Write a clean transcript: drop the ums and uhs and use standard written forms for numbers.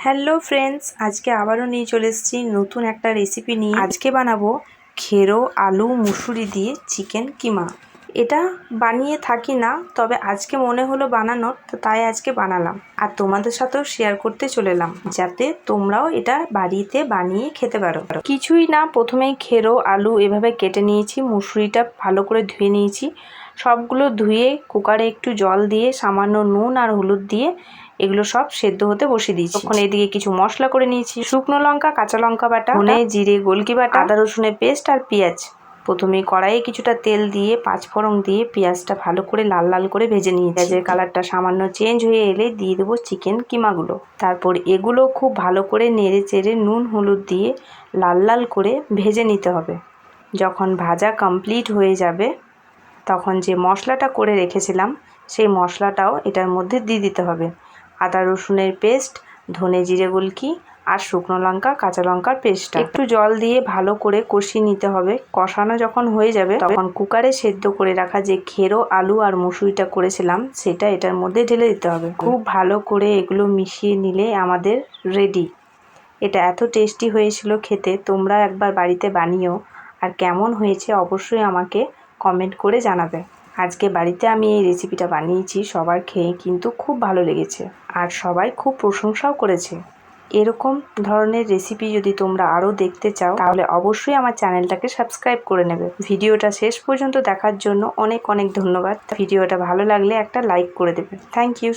Hello friends, আজকে আবারও নিয়ে চলে এসেছি নতুন একটা রেসিপি নিয়ে। আজকে বানাবো খেরো আলু মুসুরি দিয়ে চিকেন কিমা। এটা বানিয়ে থাকি না, তবে আজকে মনে হলো বানানোর, তো তাই আজকে বানালাম আর তোমাদের সাথেও শেয়ার করতে চলে এলাম, যাতে তোমরাও এটা বাড়িতে বানিয়ে খেতে পারো। কিছুই না, প্রথমেই খেরো আলু এভাবে কেটে নিয়েছি, মুসুরিটা ভালো করে ধুয়ে নিয়েছি। সবগুলো ধুয়ে কুকারে একটু জল দিয়ে সামান্য নুন আর হলুদ দিয়ে এগুলো সব সেদ্ধ হতে বসিয়ে দিয়েছি। তখন এদিকে কিছু মশলা করে নিয়েছি, শুকনো লঙ্কা, কাঁচা লঙ্কা বাটা, ধনে জিরে গোলকি বাটা, আদা রসুনের পেস্ট আর পেঁয়াজ। প্রথমে কড়াইয়ে কিছুটা তেল দিয়ে পাঁচফোড়ন দিয়ে পেঁয়াজটা ভালো করে লাল লাল করে ভেজে নিয়েছি। পেঁয়াজের কালারটা সামান্য চেঞ্জ হয়ে এলে দিয়ে দেবো চিকেন কিমাগুলো। তারপর এগুলো খুব ভালো করে নেড়ে চেড়ে নুন হলুদ দিয়ে লাল লাল করে ভেজে নিতে হবে। যখন ভাজা কমপ্লিট হয়ে যাবে তখন যে মশলাটা করে রেখেছিলাম সেই মশলাটাও এটার মধ্যে দিয়ে দিতে হবে। আদা রসুনের পেস্ট, ধনে জিরে গোলকি আর শুকনো লঙ্কা কাঁচা লঙ্কার পেস্টটা একটু জল দিয়ে ভালো করে কষিয়ে নিতে হবে। কষানো যখন হয়ে যাবে তখন কুকারে সেদ্ধ করে রাখা যে খেরো আলু আর মুসুরিটা করেছিলাম সেটা এটার মধ্যে ঢেলে দিতে হবে। খুব ভালো করে এগুলো মিশিয়ে নিলে আমাদের রেডি। এটা এত টেস্টি হয়েছিল খেতে, তোমরা একবার বাড়িতে বানিও আর কেমন হয়েছে অবশ্যই আমাকে কমেন্ট করে জানাবে। আজকে বাড়িতে আমি এই রেসিপিটা বানিয়েছি, সবার খেয়ে কিন্তু খুব ভালো লেগেছে আর সবাই খুব প্রশংসাও করেছে। এরকম ধরনের রেসিপি যদি তোমরা আরও দেখতে চাও তাহলে অবশ্যই আমার চ্যানেলটাকে সাবস্ক্রাইব করে নেবে। ভিডিওটা শেষ পর্যন্ত দেখার জন্য অনেক অনেক ধন্যবাদ। ভিডিওটা ভালো লাগলে একটা লাইক করে দেবে। Thank you.